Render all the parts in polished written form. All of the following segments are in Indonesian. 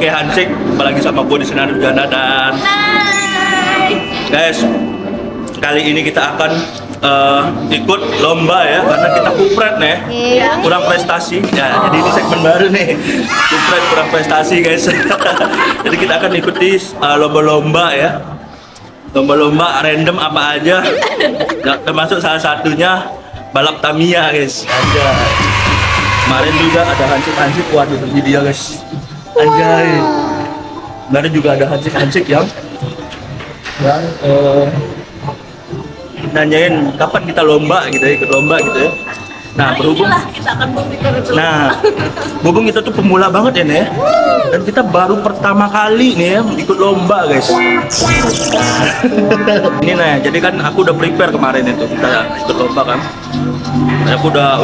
Oke Hansik, apalagi sama gue di Sinar Jana dan guys, kali ini kita akan ikut lomba ya, karena kita kupret nih, kurang prestasi. Ya, jadi ini segmen baru nih, kupret kurang prestasi guys. Jadi kita akan ikuti lomba-lomba ya, lomba-lomba random apa aja, termasuk salah satunya balap Tamiya guys. Anjay. Kemarin juga ada Hansik, waduh ini dia guys. Anjay. Kemarin juga ada Hansik yang nanyain kapan kita lomba gitu ya, ikut lomba gitu ya. Nah, berhubung kita tuh pemula banget ya nih ya. Dan kita baru pertama kali nih ya ikut lomba guys. Ini nah, jadi kan aku udah prepare kemarin itu kita ikut lomba kan. Aku udah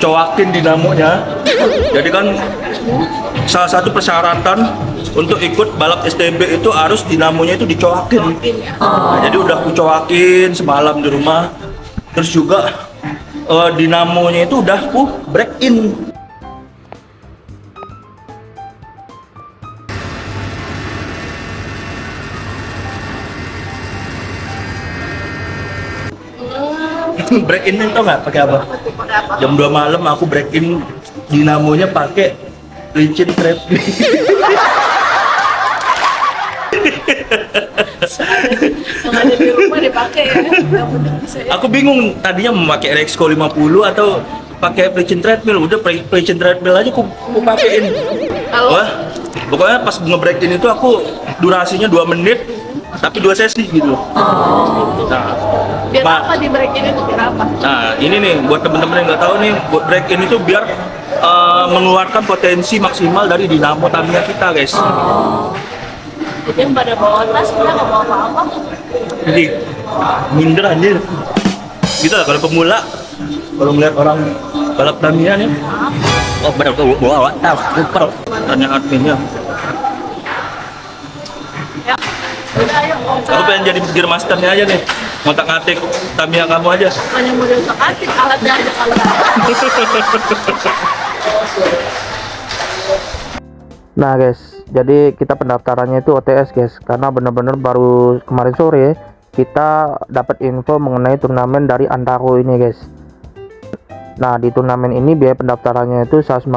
coakin dinamonya. Jadi kan salah satu persyaratan untuk ikut balap STB itu harus dinamonya itu dicoakin. Nah, jadi udah aku coakin semalam di rumah. Terus juga dinamonya itu udah aku break in. Break in tau nggak pakai apa? Jam 2 malam aku break in dinamonya pakai licin trap. Yang ada di rumah dipakai ya. Aku bingung tadinya memakai Rexco 50 atau pakai Plechin treadmill. Udah Plechin treadmill aja aku pakein. Wah, pokoknya pas nge-break-in itu aku durasinya 2 menit tapi 2 sesi gitu. Nah, biar apa di break-in itu biar apa? Nah, ini nih buat temen-temen yang nggak tahu nih, buat break-in itu biar mengeluarkan potensi maksimal dari dinamo Tamiya kita, guys. Jadi yang pada bawa tas, kita nggak bawa apa-apa. Jadi minder anjir. Gitu lah kalau pemula, kalau ngeliat orang balap Tamiya nih, oh benar tuh bawa tas, super. Tanya adminnya. Ya, udah ayo. Aku pengen jadi gear masternya aja nih, ngotak-ngatik Tamiya kamu aja. Hanya model otak-atik, alatnya aja kalau Nah guys, jadi kita pendaftarannya itu OTS guys, karena bener-bener baru kemarin sore kita dapat info mengenai turnamen dari Antaro ini guys. Nah di turnamen ini biaya pendaftarannya itu 150.000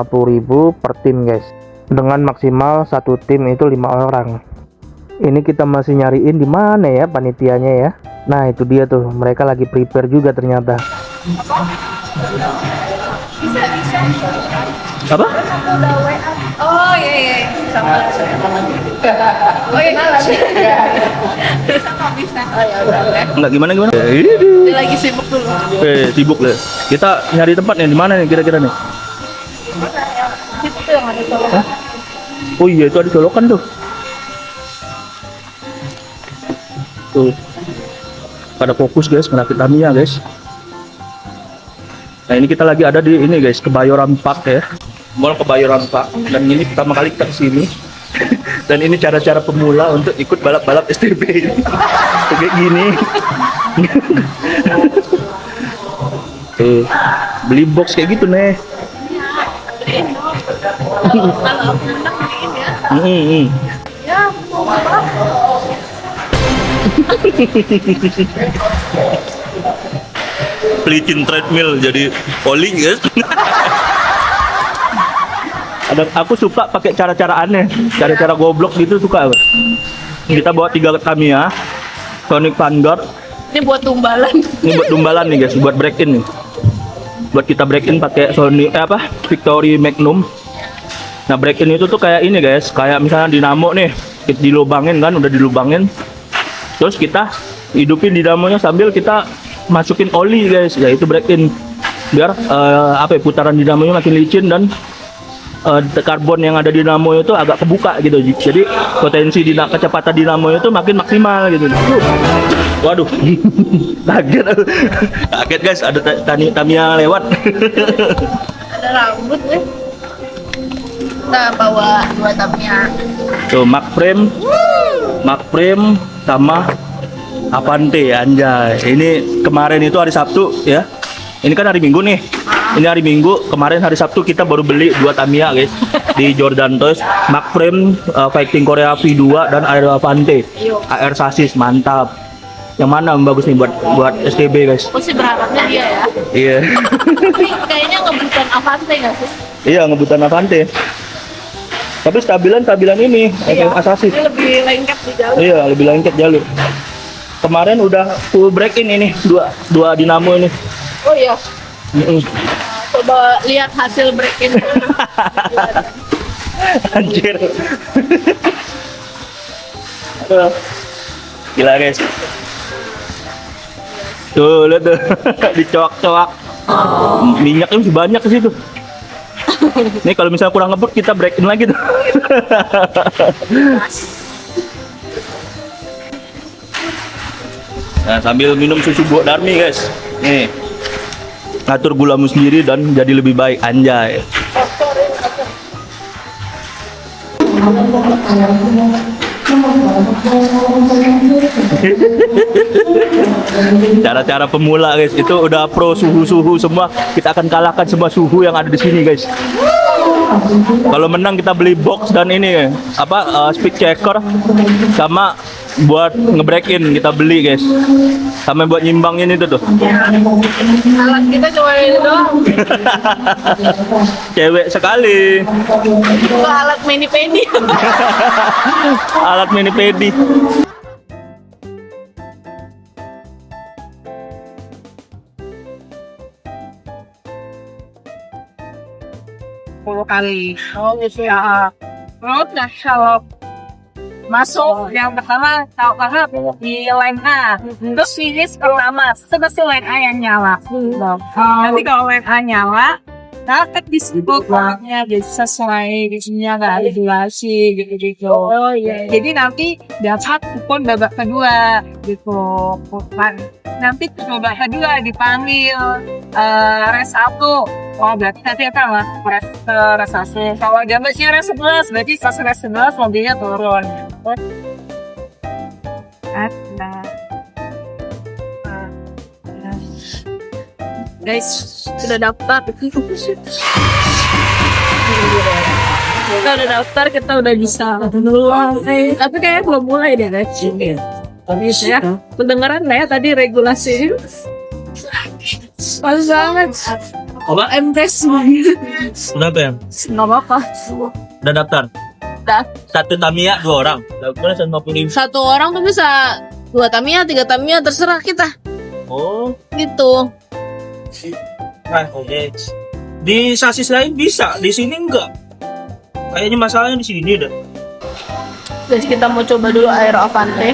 per tim guys, dengan maksimal satu tim itu 5 orang. Ini kita masih nyariin di mana ya panitianya ya. Nah itu dia tuh, mereka lagi prepare juga ternyata. bisa. Apa? Oh iya, sama. Oh iya, sama bisa. Oh ya udah. Enggak gimana? Dia lagi sibuk dulu. Sibuk deh. Kita nyari tempat nih di mana nih kira-kira nih? Itu yang ada colokan. Oh iya itu ada colokan tuh. Tuh. Pada fokus guys, ngerakit Tamiya guys. Nah ini kita lagi ada di ini guys, Kebayoran Park ya. Mall Kebayoran Park. Dan ini pertama kali kita kesini. Dan ini cara-cara pemula untuk ikut balap-balap STB. Kayak gini. Tuh, beli box kayak gitu nih. Kalau aku menang beliin ya. Ya, mau apa? Plechin treadmill jadi polling guys. Aku suka pakai cara-cara aneh, cara-cara goblok gitu suka. Kita bawa 3 Tamiya, Sonic Vanguard. Ini buat tumbalan. Ini buat tumbalan nih guys, buat break in nih. Buat kita break in pakai Sony Victory Magnum. Nah break in itu tuh kayak ini guys, kayak misalnya dinamo nih, kita dilubangin kan, udah dilubangin. Terus kita hidupin dinamonya sambil kita masukin oli guys, yaitu break in. Biar putaran dinamonya makin licin dan karbon yang ada di dinamo itu agak kebuka gitu. Jadi potensi kecepatan dinamo itu makin maksimal gitu. Waduh. Kaget guys, ada Tamiya lewat. Ada rambut nih. Kita bawa 2 Tamiya. Tuh Mark Frame sama Avante anjay. Ini kemarin itu hari Sabtu ya. Ini kan hari Minggu nih. Ini hari Minggu, kemarin hari Sabtu kita baru beli 2 Tamiya guys. di Jordan Toys, Macframe, Fighting Korea V2 dan Aero Avante. AR Sasis mantap. Yang mana yang bagus nih buat STB guys? Aku sih berharapnya dia ya. Iya. Tapi kayaknya ngebutuhan Avante nggak sih? Iya ngebutan Avante. Tapi stabilan ini, Sasis. Dia lebih lengket di jalur. Iya lebih lengket jalur. Kemarin udah full break in ini dua dinamo ini. Oh iya. Coba lihat hasil break-in. Anjir. Gila guys. Tuh lihat tuh dicoak-coak. Minyaknya masih banyak ke situ. Nih kalau misalnya kurang ngebut kita break in lagi tuh. Nah, sambil minum susu buat Darmi guys. Nih. Ngatur gulamu sendiri dan jadi lebih baik, anjay. Cara-cara pemula guys, itu udah pro suhu-suhu semua. Kita akan kalahkan semua suhu yang ada di sini guys. Kalau menang kita beli box dan ini speed checker sama buat nge-break in kita beli guys. Sama buat nyimbangin itu tuh. Alat kita cuma ini doang. Cewek sekali. Itu alat mini pedi. Alat mini pedi. Kali. Oh gitu ya. Terus nah kalau masuk yang pertama tahu kakak di line A, terus finish pertama seperti line A yang nyala. Nanti kalau line A nyala, dapat disebut warnanya bisa sesuai di sini nggak ada durasi gitu. Oh iya. Jadi nanti dapat kupon babak kedua gitu. Kupon. Nanti babak kedua dipanggil res 1. Oh berarti nanti akan lah res 1. Kalau gambarnya res 11 berarti pas res 11 mobilnya turun. Ada. Guys, sudah daftar. Kita udah daftar, kita udah bisa. Tapi kayaknya belum mulai deh guys. Ya, kedengeran nggak ya tadi regulasi? Pas banget. Apa? Impress. Kenapa ya? Nggak apa-apa. Udah daftar? Dah. Satu Tamiya 2 orang. Daftarnya 150.000. Satu orang tuh bisa 2 Tamiya, 3 Tamiya, terserah kita. Oh. Gitu. Nah, oke. Di sasis lain bisa, di sini enggak. Kayaknya masalahnya di sini dah. Guys, kita mau coba dulu Aero Avante.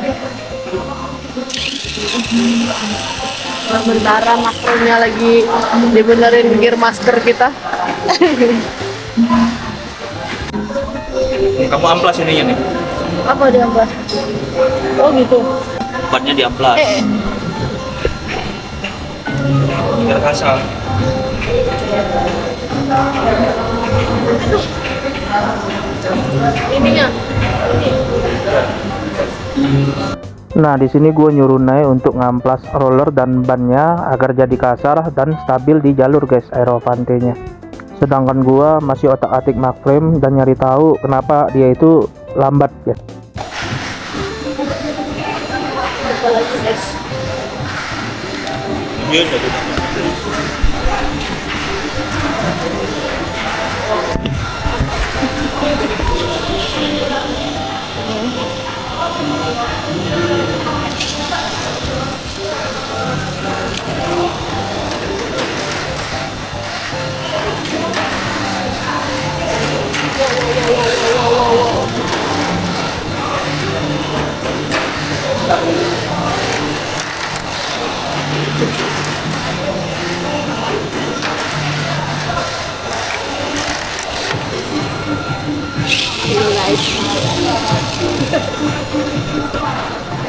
Sementara makronya lagi dibenerin gear master kita. Kamu amplas ininya nih. Apa dia Mbak? Oh gitu. Depannya di amplas. Biar kasar. Ininya. Nah, di sini gue nyuruh Nay untuk ngamplas roller dan bannya agar jadi kasar dan stabil di jalur guys, Aero Avante-nya. Sedangkan gue masih otak-atik Macframe dan nyari tahu kenapa dia itu lambat guys. Iya,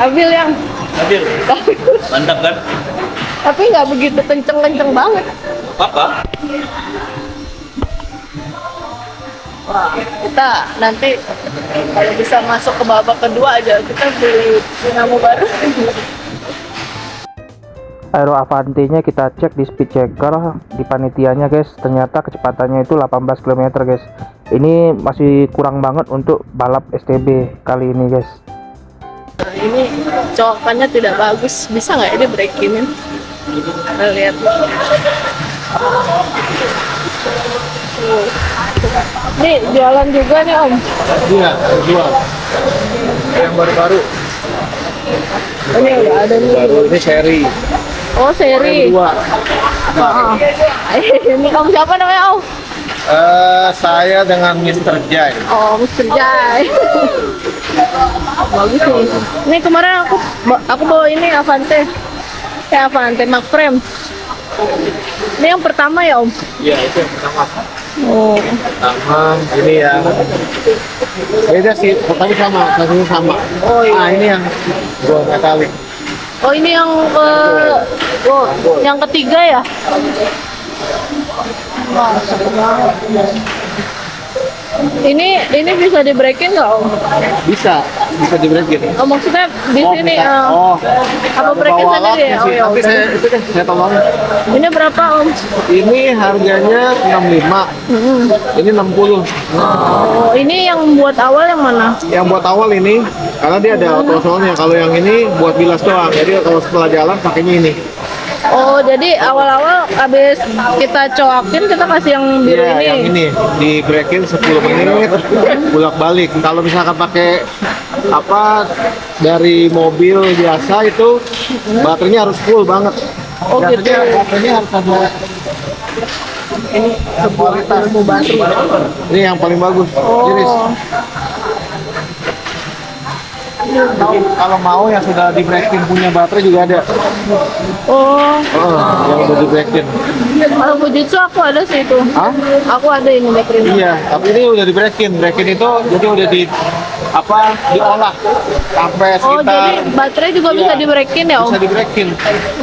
Ambil yang. Hadir. Mantap kan? Tapi nggak begitu kenceng-kenceng banget. Apa? Wah, kita nanti kalau bisa masuk ke babak kedua aja kita beli dinamo baru. Aero Avante-nya kita cek di speed checker di panitianya guys, ternyata kecepatannya itu 18 km guys. Ini masih kurang banget untuk balap STB kali ini guys. Nah, ini cowokannya tidak bagus. Bisa nggak ini breakinin? Kita lihat. Nih jualan juga nih Om. Iya, jual. Yang baru-baru. Ini udah ada nih. Baru ini seri. Oh seri. Dua. Oh. Ini Om siapa namanya Om? Saya dengan Mr. Jai. Oh Mr. Jai. Bagus nih. Ini kemarin aku bawa ini Avante. Avante Mac Frame. Ini yang pertama ya Om? Iya, itu yang pertama. Oh. Pertama, ini yang beda sih, tapi sama, satunya sama. Oh iya. Nah, ini yang gua metalik. Oh ini yang yang ketiga ya? Wah, seru banget. Ini bisa di breakin nggak Om? Bisa dibreakin. Oh, maksudnya di sini bisa. apa breakin Bawa sendiri ya? alatnya Oh, sih. ya Nanti udah. saya tolong. Ini berapa Om? Ini harganya 65. Ini 60. Oh ini yang buat awal yang mana? Yang buat awal ini, karena dia ada auto soalnya. Kalau yang ini buat bilas doang. Jadi kalau setelah jalan pakainya ini. Oh jadi awal-awal habis kita coakin kita kasih yang biru Iya, ini. yang ini di breakin 10 menit bolak-balik. Kalau misalkan pakai apa dari mobil biasa itu baterainya harus full banget. Oh gitu. Baterainya harus ada ini kualitas baterai. Ini yang paling bagus. Iris. Kalau mau yang sudah di breakin punya baterai juga ada. Oh Yang udah di breakin. kalau Fujitsu aku ada sih itu. Hah? Aku ada ini baterai. Iya, tapi ini udah di breakin. Breakin itu jadi udah di apa diolah sampai Oh sekitar jadi baterai juga bisa Iya, di breakin ya Om? bisa di breakin.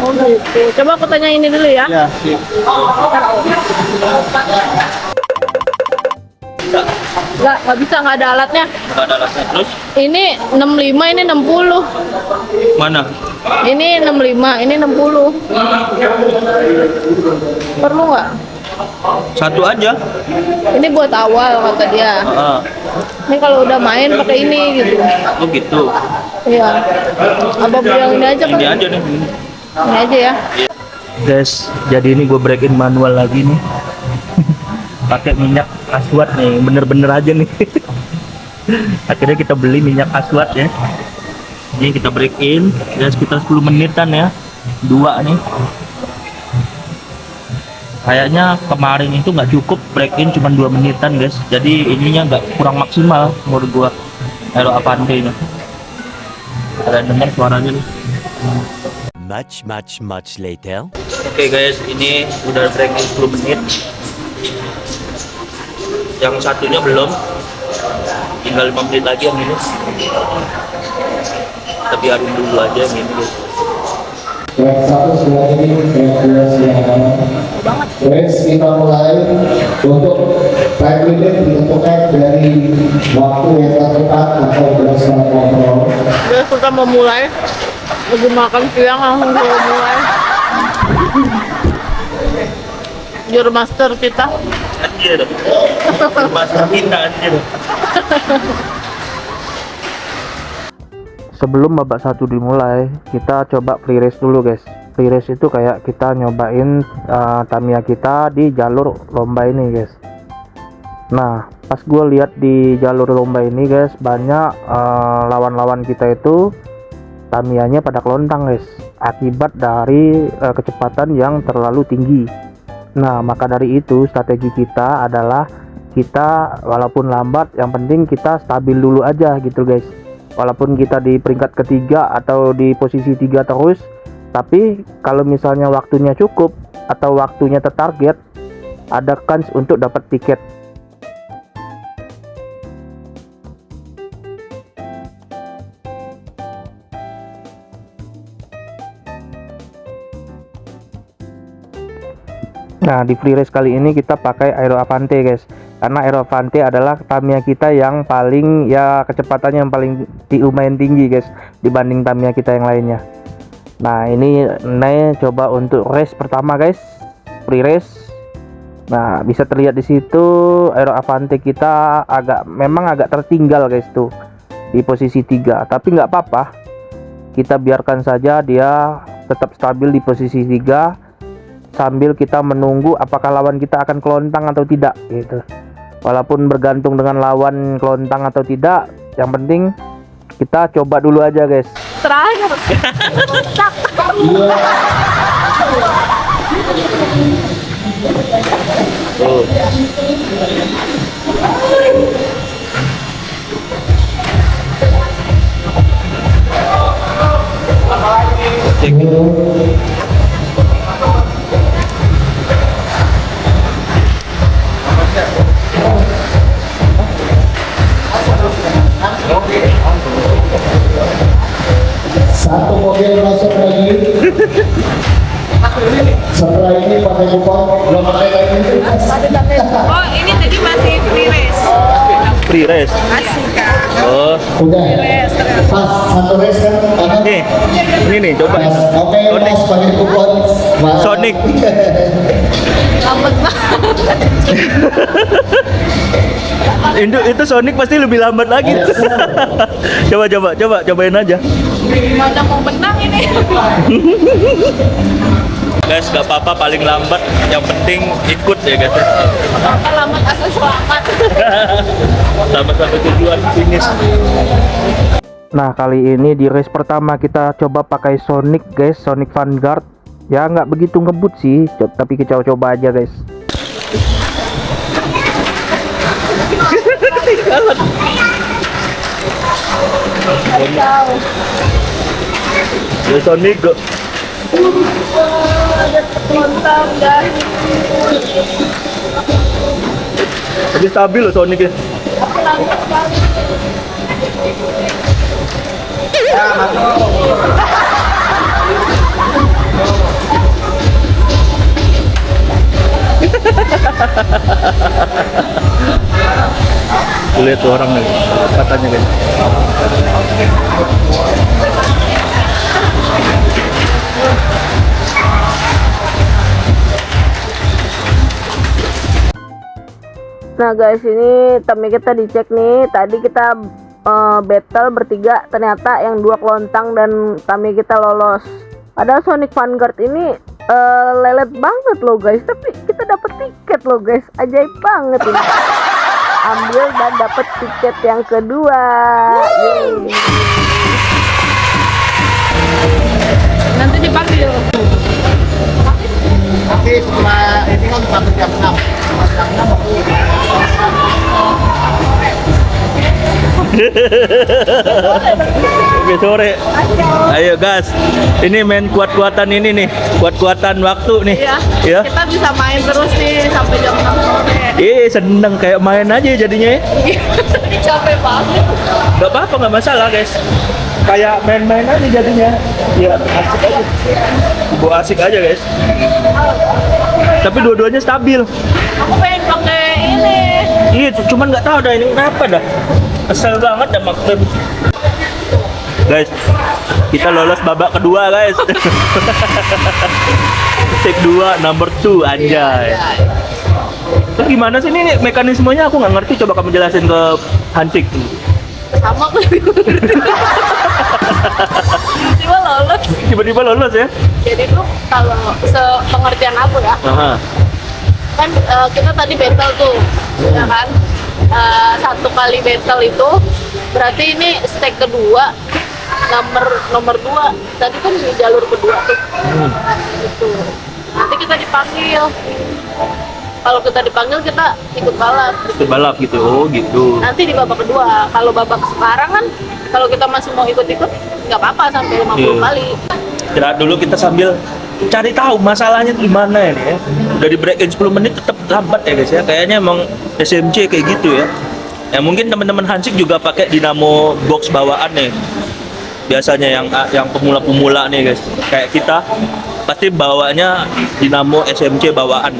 Oh gitu. Coba aku tanya ini dulu ya. Ya, sip. Nggak bisa, nggak ada alatnya. Nggak ada alatnya. Terus Ini 65, ini 60. mana? Ini 65, ini 60. Perlu nggak? Satu aja. Ini buat awal kata dia. Ah, Ini kalau udah main pakai ini gitu. oh gitu. Iya. Abang bilang ini aja kan? Ini aja nih. Ini aja ya. Guys, jadi ini gue breakin manual lagi nih. Pakai minyak aswad nih, bener-bener aja nih. Akhirnya kita beli minyak aswad ya. Ini kita breakin ya sekitar 10 menitan ya. Dua nih. Kayaknya kemarin itu nggak cukup breakin cuma 2 menitan guys. Jadi ininya nggak kurang maksimal menurut gua. Aero Avante ini. Kalian dengar suaranya nih. Much later. Oke guys, ini udah breaking 10 menit. Yang satunya belum. Tinggal 5 menit lagi yang ini. Tapi aduk dulu aja yang ini guys. Yang satu sudah ini, yang dua silakan. Guys, kita mulai untuk 5 menit ditentukan dari waktu yang terdekat atau berdasarkan kontrol. Terus kita mau mulai. Lagi makan siang langsung kita mulai. Juru master kita. Anjir. Bahasa kita anjir. Sebelum babak 1 dimulai, kita coba free race dulu guys. Free race itu kayak kita nyobain Tamiya kita di jalur lomba ini guys. Nah, pas gue lihat di jalur lomba ini guys, banyak lawan-lawan kita itu Tamiyanya pada kelontang guys, akibat dari kecepatan yang terlalu tinggi. Nah, maka dari itu strategi kita adalah kita walaupun lambat, yang penting kita stabil dulu aja gitu guys. Walaupun kita di peringkat ketiga atau di posisi 3 terus, tapi kalau misalnya waktunya cukup atau waktunya tertarget, ada kans untuk dapat tiket. Nah, di free race kali ini kita pakai Aero Avante guys, karena Aero Avante adalah Tamiya kita yang paling ya kecepatannya yang paling lumayan tinggi guys dibanding Tamiya kita yang lainnya. Nah, ini coba untuk race pertama guys, free race. Nah, bisa terlihat di situ Aero Avante kita memang agak tertinggal guys tuh di posisi 3. Tapi nggak apa-apa. Kita biarkan saja dia tetap stabil di posisi 3 sambil kita menunggu apakah lawan kita akan kelontang atau tidak gitu. Walaupun bergantung dengan lawan kelontang atau tidak, yang penting kita coba dulu aja guys. Terakhir. Satu mobil masuk lagi. Setelah ini pakai kupon, belum pakai lagi. Oh, ini tadi masih free race. Free race. Asik kan. Oh, Udah. Pas satu race kan? Kanan. nih. Ini nih, coba. Pas. Oke, Sonic. Mas pakai kupon. Mas. Sonic. Lambat banget. Itu Sonic pasti lebih lambat lagi. Cobain aja. Gimana mau menang ini? Guys, gak apa-apa paling lambat, yang penting ikut ya guys. Apa lambat asal selamat. Sampai tujuan finish. Nah, kali ini di race pertama kita coba pakai Sonic guys, Sonic Vanguard. Ya nggak begitu ngebut sih, tapi kita coba aja guys. Ya Sonic go. Lontang dah. Tapi stabil loh Sonic ya. Lihat tuh orang nih, katanya guys. Nah guys, ini time kita dicek nih. Tadi kita battle bertiga, ternyata yang 2 kelontang dan time kita lolos. Padahal Sonic Vanguard ini lelet banget loh guys, tapi kita dapat tiket loh guys, ajaib banget ini. Ambil dan dapat tiket yang kedua. Yeay. Nanti dipanggil. Nanti setelah ini kan sampai jam 6. Oke, sore. Ayo gas. Ini main kuat-kuatan ini nih. Kuat-kuatan waktu nih. Iya. Ya. Kita bisa main terus nih sampai jam 6 sore. Seneng kayak main aja jadinya. Capek banget. Gak apa-apa, gak masalah guys. Kayak main-main aja jadinya. Ya asik aja. Bawa asik aja guys. Tapi dua-duanya stabil. Aku pengen pakai ini. Iya, cuman nggak tahu dah ini kenapa dah. Kesel banget dah maksud. Guys, kita lolos babak kedua guys. Take 2 number 2 anjay. Terus gimana sih ini mekanismenya aku nggak ngerti, coba kamu jelasin ke Hancik. Sama aku tiba-tiba lolos. Tiba-tiba lolos ya? Jadi tuh kalau sepengertian aku ya, Aha. kan kita tadi battle tuh, ya kan? 1 kali battle itu berarti ini stake kedua, nomor 2 tadi kan di jalur kedua tuh. Gitu. Nanti kita dipanggil. Kalau kita dipanggil kita ikut balap. Ikut balap gitu. Oh gitu. Nanti di babak kedua. Kalau babak sekarang kan, kalau kita masih mau ikut-ikut nggak apa-apa sampai 50 Iya. kali. Istirahat dulu, kita sambil cari tahu masalahnya di mana ini ya. Udah di break in 10 menit tetap lambat ya guys ya. Kayaknya emang SMC kayak gitu ya. Ya mungkin teman-teman Hansik juga pakai dinamo box bawaan nih. Biasanya yang pemula-pemula nih guys. Kayak kita pasti bawanya dinamo SMC bawaan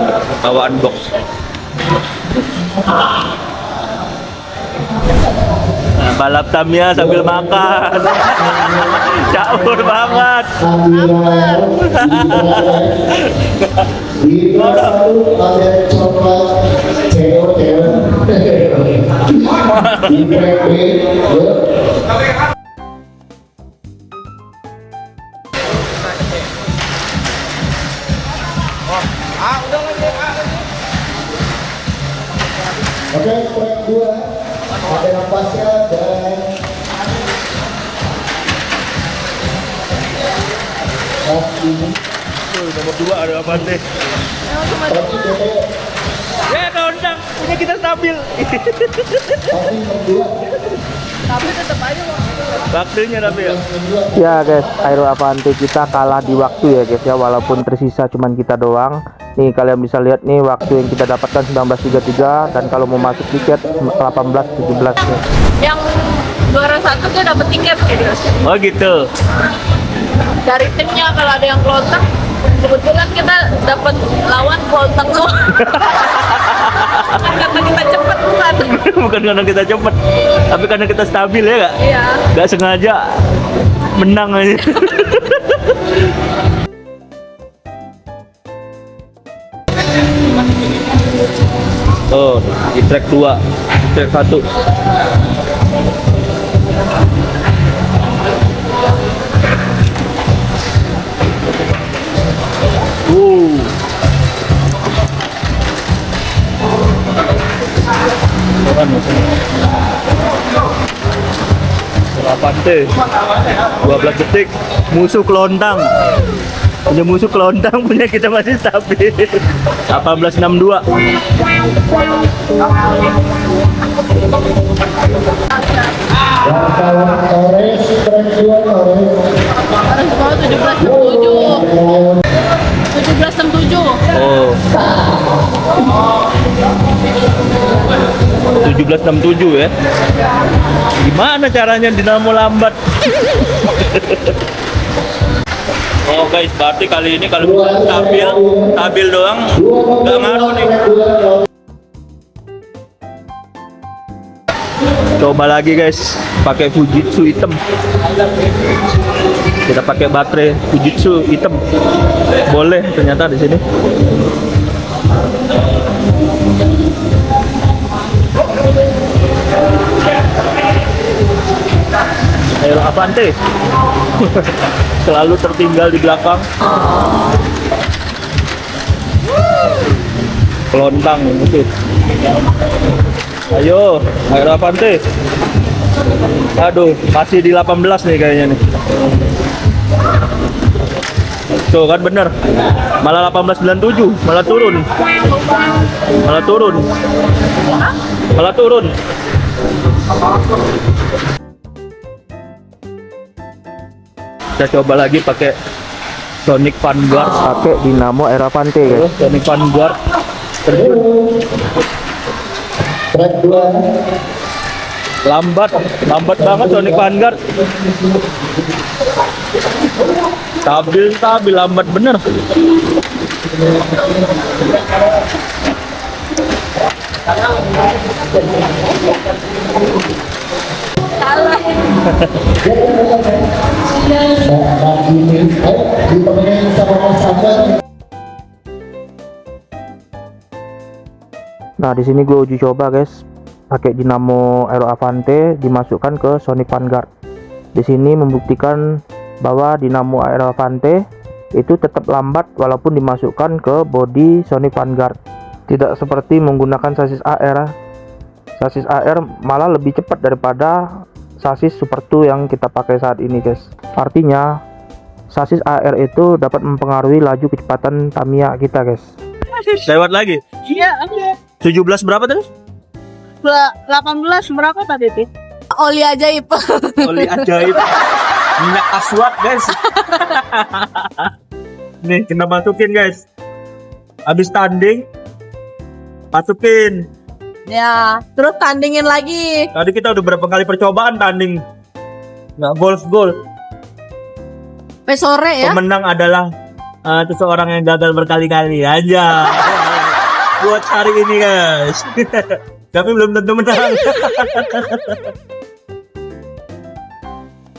box. Nah, balap Tamiya sambil makan. Caur banget. Di 21 ada coklat di track B, yuk. Oke, track 2 ada napasnya dan ini Nomor 2 ada apa deh? Ya kondang, punya kita stabil. Waktunya tapi ya. Ya guys, Aero Avante kita kalah di waktu ya guys ya, walaupun tersisa cuman kita doang. Nih kalian bisa lihat nih waktu yang kita dapatkan 19.33 dan kalau mau masuk tiket 18.17 ya. Yang juara 1 tuh dapat tiket gitu. Oh gitu. Dari timnya kalau ada yang kelontang, kebetulan kita dapat lawan kelontang semua. Karena kita cepet bukan? Bukan karena kita cepet, tapi karena kita stabil ya gak? Iya. Gak sengaja menang aja. Oh, di track 2, track 1. Avante 12 detik musuh kelontang, punya musuh kelontang, punya kita masih stabil 18.62. Wartawan Torres, track 2 Torres. Harus bawa 17.67. 17.67. Oh, 17.67 ya. Gimana caranya Dinamo lambat? Oh guys, berarti kali ini kalau misalnya stabil doang nggak ngaruh nih. Coba lagi guys, pakai Fujitsu hitam. Kita pakai baterai Fujitsu hitam. Boleh ternyata di sini. Aero Avante selalu tertinggal di belakang. Kelontang musuh. Ayo, Aero Avante. Aduh, masih di 18 nih kayaknya nih. Tuh kan bener. Malah 18.97, malah turun. Malah turun. Malah turun. Kita coba lagi pakai Sonic Vanguard, Pakai Dinamo Aero Avante guys. Sonic Vanguard terjun. Track 2 Lambat banget Sonic Vanguard. Stabil, lambat bener. dan ini ditemenin sama Mas Sabar. Nah di sini gue uji coba guys, pakai Dinamo Aero Avante dimasukkan ke Sonic Vanguard. Di sini membuktikan bahwa Dinamo Aero Avante itu tetap lambat walaupun dimasukkan ke bodi Sonic Vanguard. Tidak seperti menggunakan sasis AR. Sasis AR malah lebih cepat daripada sasis Super 2 yang kita pakai saat ini guys. Artinya sasis AR itu dapat mempengaruhi laju kecepatan Tamiya kita guys. Lewat lagi. Iya, 17 berapa tadi? 18 berapa tadi sih? Oli ajaib. Oli ajaib. Minyak aswad guys. Nih kita masukin guys. Habis tanding masukin. Ya, terus tandingin lagi. Tadi kita udah berapa kali percobaan tanding nggak gol. Sampai sore ya. Pemenang adalah seseorang yang gagal berkali-kali aja. Buat hari ini guys. Tapi belum tentu menang.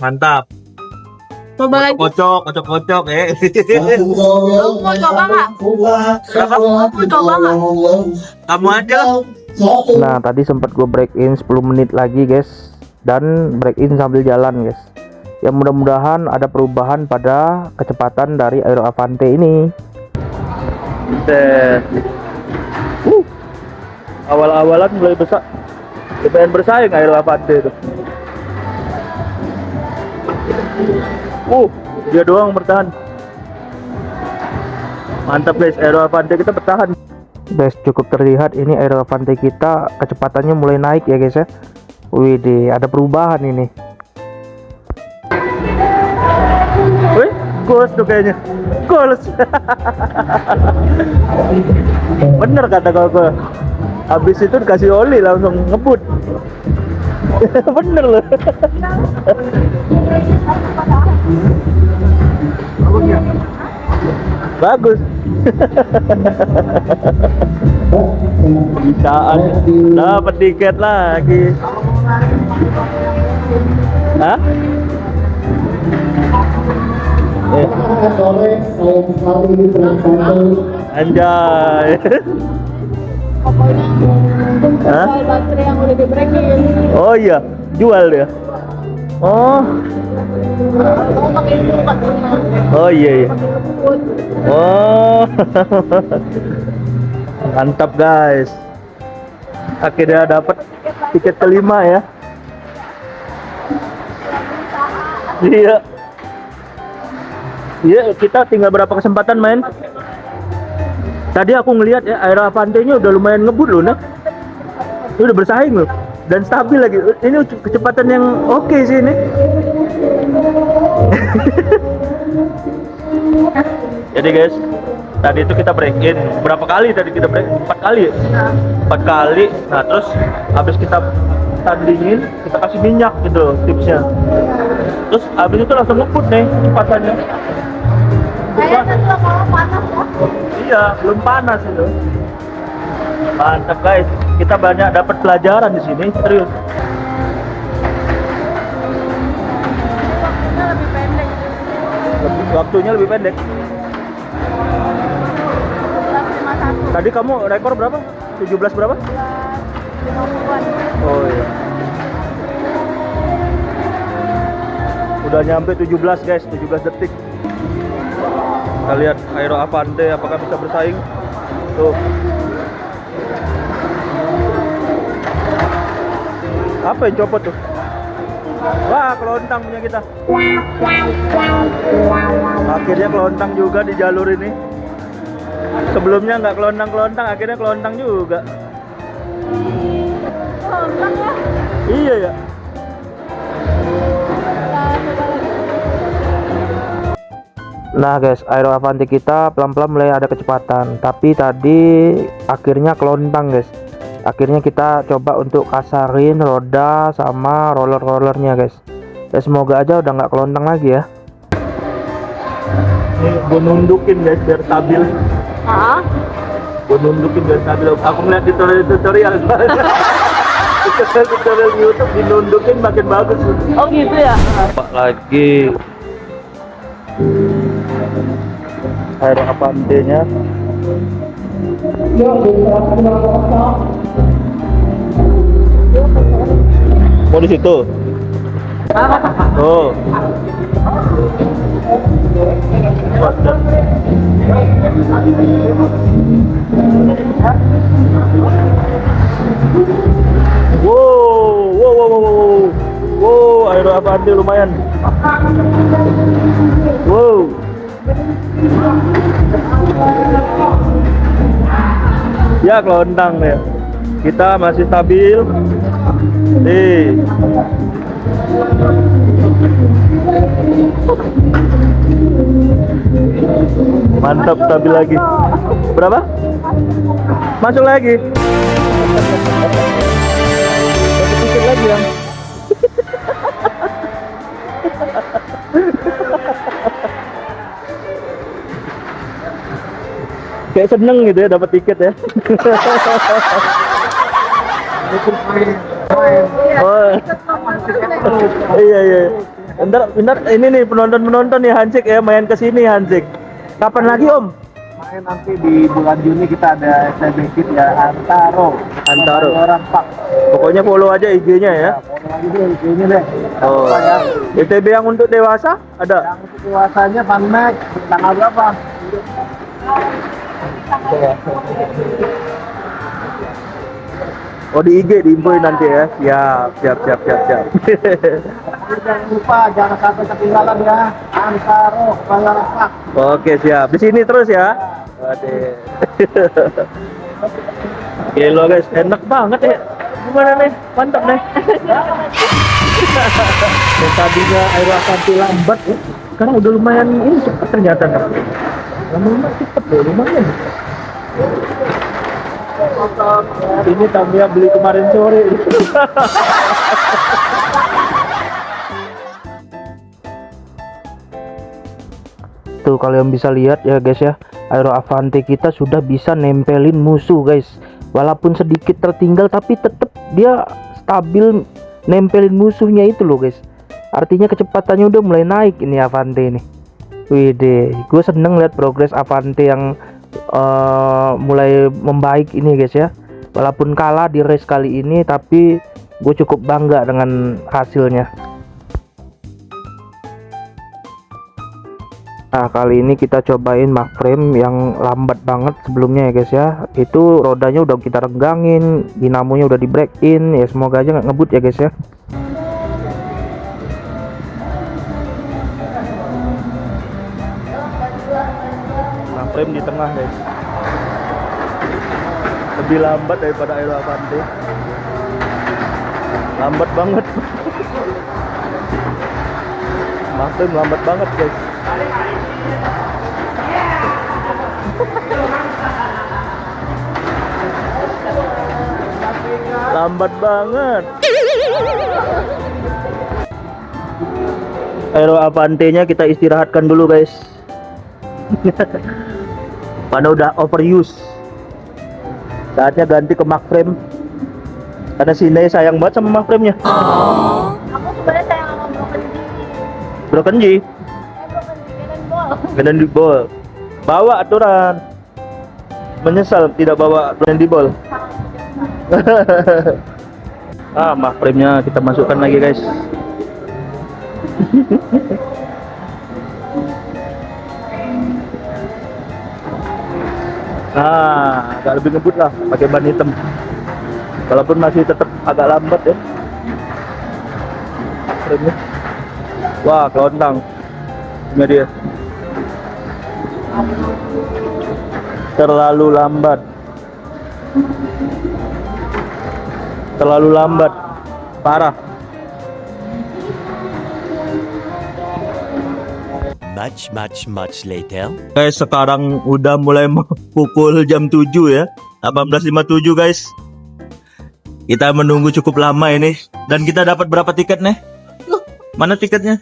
Mantap. Coba lagi. Kocok Mau coba nggak? Mau coba nggak? Kamu aja. Nah, tadi sempat gue break in 10 menit lagi guys, dan break in sambil jalan guys. Ya mudah-mudahan ada perubahan pada kecepatan dari Aero Avante ini. Awal-awalan mulai besar, pengen bersaing Aero Avante itu. Dia doang bertahan. Mantap guys, Aero Avante kita bertahan. Guys, cukup terlihat ini Aero Avante kita kecepatannya mulai naik ya guys ya. Widih, ada perubahan ini. Wih, goals tuh kayaknya. Goals. Bener kata kau. Habis itu dikasih oli langsung ngebut. Bener loh. Bagus. Bisaan dapat tiket lagi. Hah? Anjay. Hah? Baterai yang udah dibreakin. Oh iya, jual dia. Oh. Oh iya iya. Oh. Mantap guys. Akhirnya dapat tiket kelima ya. Iya. Iya, kita tinggal berapa kesempatan main? Tadi aku ngelihat ya Aero Avante-nya udah lumayan ngebut loh, nah. Udah bersaing loh dan stabil lagi. Ini kecepatan yang oke sih ini. Jadi guys, tadi itu kita break in berapa kali tadi kita break? 4 kali ya? 4 kali. Nah, terus habis kita tandingin, kita kasih minyak gitu tipsnya. Terus habis itu langsung ngebut nih kecepatannya. Kayaknya tuh kalau panas ya. Iya, belum panas itu. Mantap guys, kita banyak dapat pelajaran di sini, serius. Waktunya lebih pendek. Tadi kamu rekor berapa? 17 berapa? 50-an. Oh iya. Udah nyampe 17 guys, 17 detik. Kita lihat Aero Avante apakah bisa bersaing. Tuh. Apa yang copot tuh? Wah, kelontang punya kita. Akhirnya kelontang juga di jalur ini. Sebelumnya nggak kelontang-kelontang, akhirnya kelontang juga. Kelontang ya. Iya ya. Nah guys, Aero Avante kita pelan-pelan mulai ada kecepatan, tapi tadi akhirnya kelontang guys. Akhirnya kita coba untuk kasarin roda sama roller-rollernya guys. Ya semoga aja udah nggak kelontang lagi ya. Nih gue nundukin guys biar stabil. Gue nundukin biar stabil. Aku ngeliat di tutorial. Tutorial YouTube dinundukin makin bagus. Oh gitu ya. Lagi Aero Avante-nya. Oh di situ. Oh. Wow, Aero Avante lumayan. Wow. Ya kelontang ya. Kita masih stabil. Nih. Mantap, stabil lagi. Berapa? Masuk lagi. Satu tiket lagi yang. Kayak seneng gitu ya dapat tiket ya. Oh. Iya. Bentar ini nih penonton nih Hansik ya main ke sini Hansik. Kapan lagi Om? Main nanti di bulan Juni kita ada STB Kit ya, Antaro. Orang Pak. Pokoknya follow aja IG-nya ya. Follow aja deh IG-nya deh. Oh. Apa ya? ITB yang untuk dewasa ada? Yang untuk dewasanya Fun Max tanggal berapa? Oh di IG diinfoin nanti ya. Siap. Jangan lupa, jangan sampai ketinggalan ya. Antaro, Orang Pak. Oke siap. Di sini terus ya. Waduh. Gila guys, enak banget ya. Gimana nih? Mantap nih. Yang tadinya air Avanti lambat ya. Sekarang udah lumayan ini cepet ternyata. Lama-lama cepet loh, lumayan. Ini Tamiya beli kemarin sore. Tuh kalian bisa lihat ya guys ya, Aero Avanti kita sudah bisa nempelin musuh guys. Walaupun sedikit tertinggal tapi tetap dia stabil nempelin musuhnya itu loh guys. Artinya kecepatannya udah mulai naik ini Avanti ini. Widih, gue seneng lihat progres Avanti yang mulai membaik ini guys ya. Walaupun kalah di race kali ini tapi gue cukup bangga dengan hasilnya. Nah kali ini kita cobain mag frame yang lambat banget sebelumnya ya guys ya. Itu rodanya udah kita renggangin, dinamonya udah di break in ya, semoga aja nggak ngebut ya guys ya. Mag frame di tengah guys, lebih lambat daripada Aero Avanti. Lambat banget. Mag frame lambat banget guys. Lambat banget. Aero Avanti-nya kita istirahatkan dulu guys. Karena udah overuse. Saatnya ganti ke mag frame. Karena Sine sayang banget sama mag frame-nya. Aku sebenarnya sayang sama Broken G. Cannon ball. Bawa aturan. Menyesal tidak bawa Cannon ball. Mag frame-nya kita masukkan lagi guys. Agak lebih ngebut lah pakai ban hitam. Walaupun masih tetap agak lambat ya. Frame-nya. Wah, kelontang. Ini dia. Terlalu lambat. Parah. Much later. Guys, sekarang udah mulai pukul jam 7 ya. 18.57 guys. Kita menunggu cukup lama ini. Dan kita dapat berapa tiket nih? Mana tiketnya?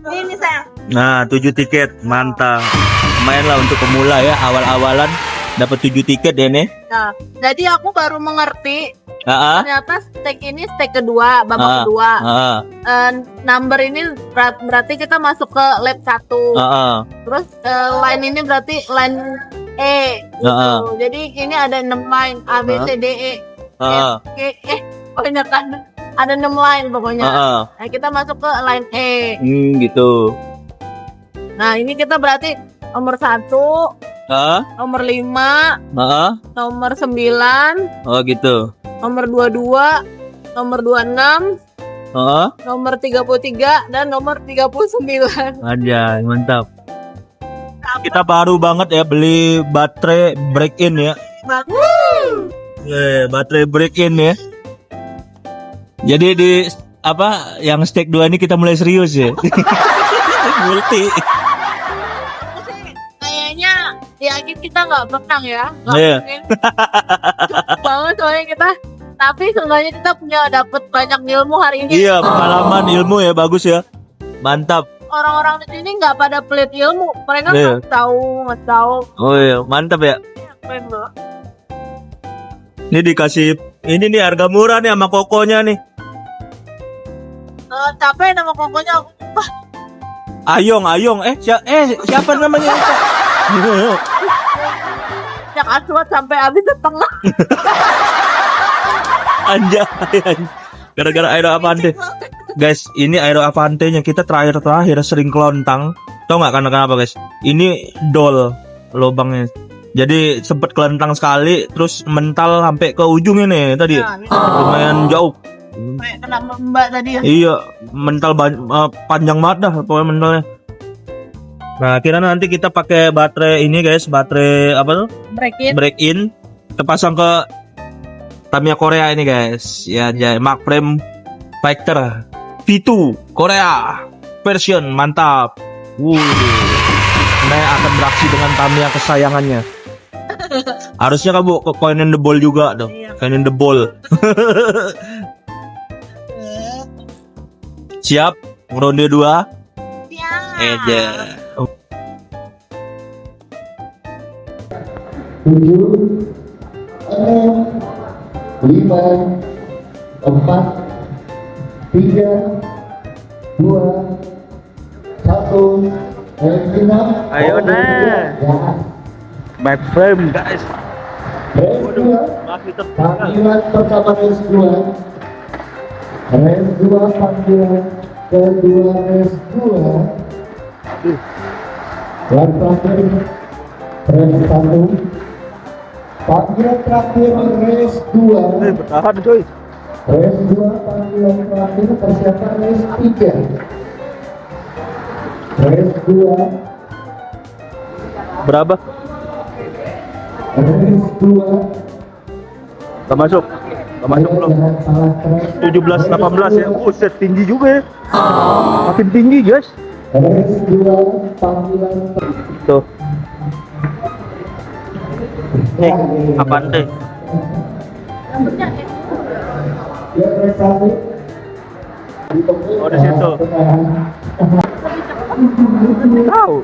Ini sayang. Nah, 7 tiket. Mantap. Lumayan lah untuk pemula ya. Awal-awalan dapat 7 tiket ya nih. Nah, jadi aku baru mengerti Heeh. ternyata stake ini stake kedua, babak kedua. Number ini berarti kita masuk ke lap 1. Terus line ini berarti line E. Gitu. Jadi ini ada 6 line A B C D E. F G pokoknya kan ada 6 line pokoknya. Nah, kita masuk ke line E. Gitu. Nah, ini kita berarti nomor 1, nomor 5, nomor 9, Oh gitu. nomor 22, nomor 26, nomor 33 dan nomor 39. Aja, mantap. Kita baru banget ya beli baterai break in ya. Baterai break in ya. Jadi di yang stake 2 ini kita mulai serius ya. Multi. Kayaknya yakin kita nggak menang ya. Iya. Banget soalnya kita. Tapi seenggaknya kita punya dapat banyak ilmu hari ini. Iya, pengalaman ilmu ya bagus ya. Mantap. Orang-orang di sini nggak pada pelit ilmu. Mereka Iya. nggak tahu. Oh iya, mantap ya. Keren loh. Ini dikasih ini nih harga murah nih sama kokonya nih. Capek nama kokonya. Ayong. Siapa namanya? banyak aswad sampai habis setengah. Anjay. Gara-gara Aero Avante. Guys, ini Aero Avante-nya kita terakhir sering kelontang. Tahu nggak karena kenapa guys? Ini dol lubangnya. Jadi sempet kelentang sekali, terus mental sampai ke ujung ini tadi. Lumayan jauh. Kayak kena mbak tadi ya. Iya, mental panjang banget dah pokoknya mentalnya. Nah, kira nanti kita pakai baterai ini guys, baterai apa tuh? Break in. Kita pasang ke Tamiya Korea ini guys. Ya, Mark Frame Fighter V2 Korea version mantap. Nah, akan beraksi dengan Tamiya kesayangannya. Harusnya kamu ke Coin in the Ball juga dong. Coin in the Ball. Siap, ronde 2. Eja. 7, 6, 5, 4, 3, 2, 1. Ayo nah. Back frame guys. Masih Panggilan pertama race 2. Race 2 panggilan kedua race 2. Dan terakhir race 1. Panggilan terakhir race 2. bertahan coy. Race 2 panggilan terakhir persiapan race 3. Race 2. Berapa? Race 2. Gak masuk belum. 17 18 ya. Set tinggi juga ya. Makin tinggi guys. Race 2 panggilan Tuh. Nih, Avante. ya race 1. Oh, di situ. Tahu.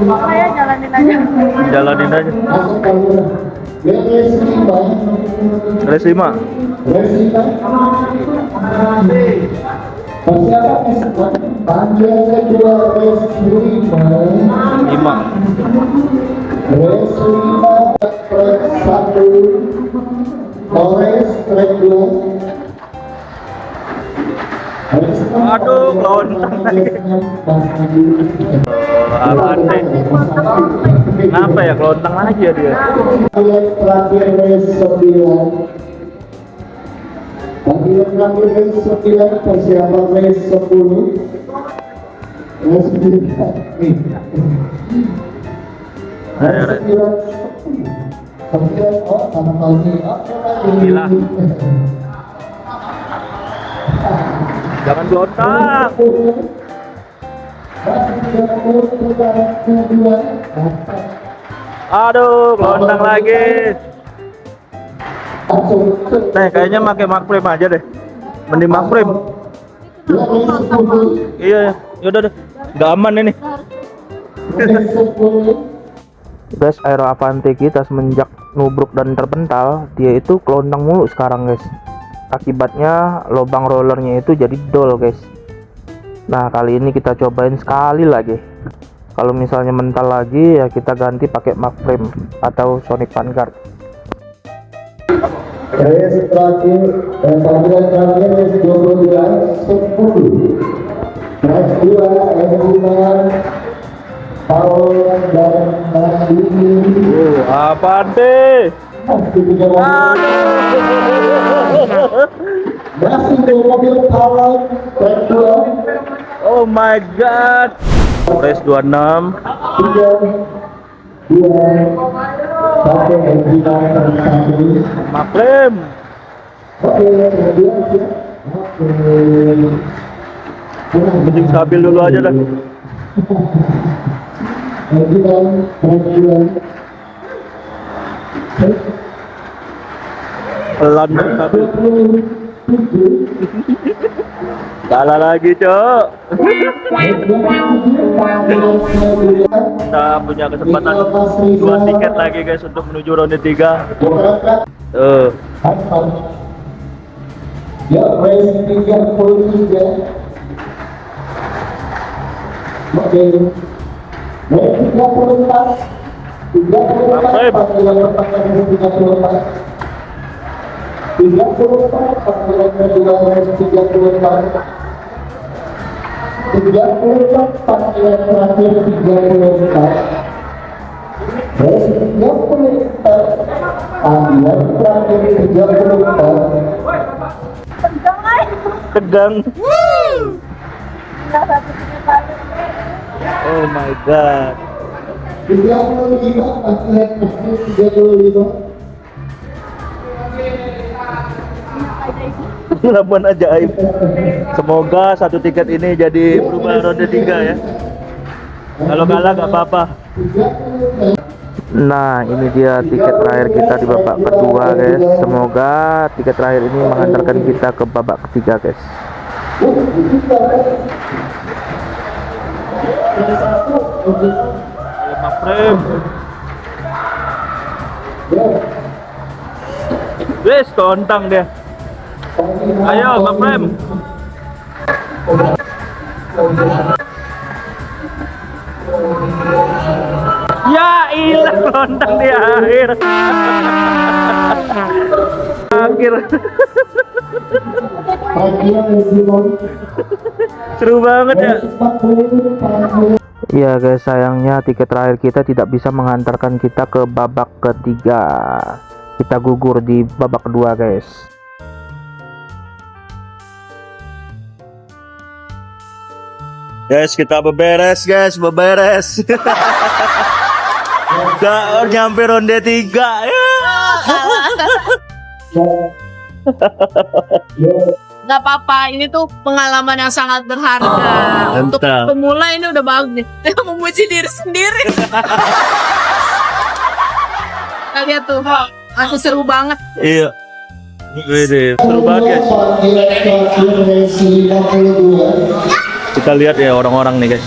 Makanya jalanin aja. Jalanin aja. Masuk kamera. Ya race 5. Race 5. Race 5. Persiapan race 1. Panggilan kedua race 5. 5. Race 5 track 1. Race track 2. Aduh, kelontang lagi. Avante. Kenapa ya kelontang lagi ya dia? Panggilan terakhir race 9. Panggilan terakhir race 9 persiapan race 10. Race 9 nih. Race 9 oh sama Tony. Gila. Jangan kelontang. Aduh, kelontang lagi. Nah, kayaknya pakai Mark Frame aja deh. Mending Mark Frame. Iya, yaudah deh. Gak aman ini. Guys, Aero Avante kita semenjak nubruk dan terpental, dia itu kelontang mulu sekarang guys. Akibatnya lubang rollernya itu jadi dol guys. Nah, kali ini kita cobain sekali lagi. Kalau misalnya mental lagi ya kita ganti pakai Mark Frame atau Sonic Vanguard. Race terakhir, panggilan terakhir race 22 10. Race 2 Edwin, Paul dan Nandini. Avante. Masih di mobil Paul track 2. Oh my god. Race 26. 3, 2, 1 Edwin dan Nandini. Mark Frame. Oke, kemudian Mending stabil dulu aja dah. Pelan stabil. Salah lagi, Cok. Kita punya kesempatan 2 tiket lagi guys untuk menuju ronde 3. Ya, race 33. Oke. Race 34. 34 panggilan pertandingan 34. 34 panggilan kedua race 34. 34 panggilan terakhir 34. Race 34 panggilan terakhir 34. Tegang. Oh my god. 35 panggilan terakhir 35. Pengalaman ajaib. Semoga satu tiket ini jadi berubah ronde 3 ya. Kalau kalah nggak apa-apa. Nah, ini dia tiket terakhir kita di babak kedua, guys. Semoga tiket terakhir ini mengantarkan kita ke babak ketiga, guys. Wes, kontang dia. Ayo, Bang Prem. Ya ilah, kontang di akhir. Akhir. Seru banget ya. Ya guys, sayangnya tiket terakhir kita tidak bisa mengantarkan kita ke babak ketiga. Kita gugur di babak kedua, guys. Guys, kita beberes, guys, beberes. Gak nyampe ronde 3 ya. Nggak apa-apa, ini tuh pengalaman yang sangat berharga. Untuk Mantap. pemula ini udah bagus nih. Memuji diri sendiri. Kita lihat tuh, masih seru banget. Iya. Wede, seru banget guys. Panggilan terakhir race 52. Kita lihat ya orang-orang nih guys.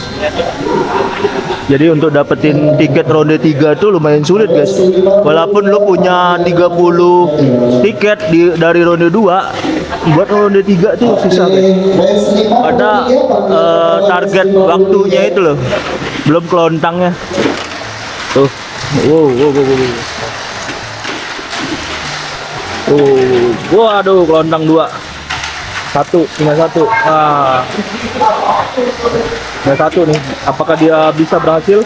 Jadi untuk dapetin tiket ronde 3 tuh lumayan sulit guys. Walaupun lu punya 30 tiket dari ronde 2, buat ronde 3 tuh susah guys. Ada target waktunya itu loh. Belum kelontangnya. Tuh. Wow. Waduh, kelontang 2. Tinggal satu. Tinggal satu nih. Apakah dia bisa berhasil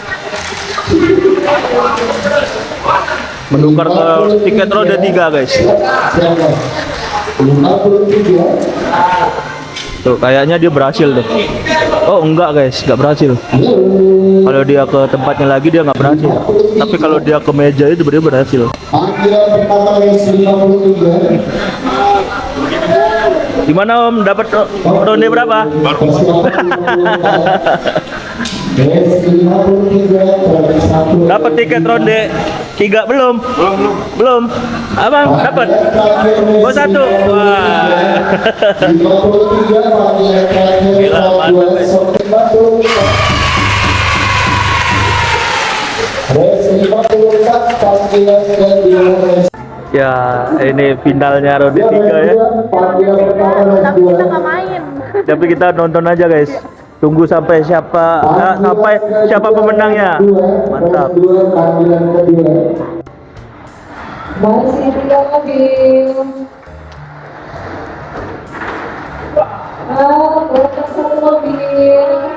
menukar ke tiket roda 3 guys? Tuh, kayaknya dia berhasil tuh. Oh enggak guys, nggak berhasil. Kalau dia ke tempatnya lagi dia nggak berhasil. Tapi kalau dia ke meja itu dia berhasil. Panggilan pertama race 53. Gimana Om? Dapat ronde berapa? Dapat tiket ronde 3 belum? Belum. Abang dapat? Oh 1. Wah. Gila, mantap, guys. Ya, ini finalnya ronde 3 ya. Tapi kita nggak main. Tapi kita nonton aja guys. Tunggu sampai siapa pemenangnya. Mantap. Masih tidak mobil. Satu mobil.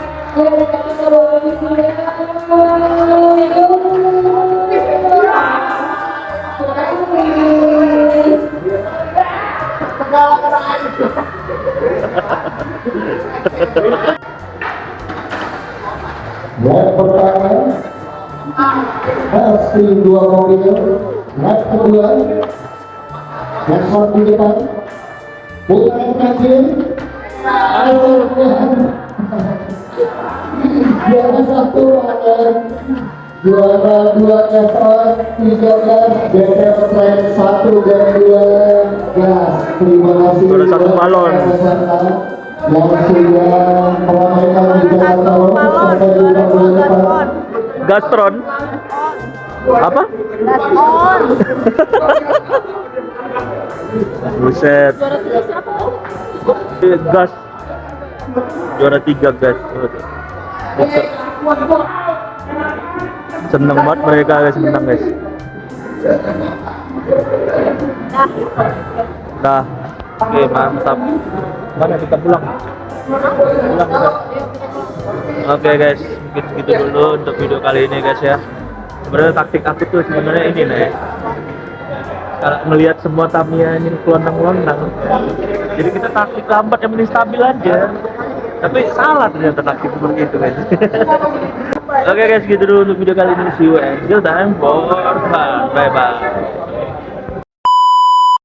Lap pertama masih 2 mobil. Lap kedua Maxwell di depan, putaran terakhir juara 1 ada juara 2 F1 13 DPR Track 1 dan 2 gas. Terima kasih Juara 1 balon. yang sudah meramaikan di Jakarta sampai di bulan depan. Gastron. Apa? Buset. Gas. Juara 3 gas. Seneng banget mereka guys menang guys. Dah. Oke, mantap. Mana kita pulang? Pulang kita. Oke guys, mungkin segitu dulu untuk video kali ini guys ya. Sebenarnya taktik aku tuh sebenarnya ini nih. Kalau melihat semua Tamiya ini kelonang-kelonang, jadi kita taktik lambat yang penting stabil aja. Tapi salah ternyata taktik seperti itu guys. Oke guys, gitu dulu untuk video kali ini. See you and till time for fun. Bye bye.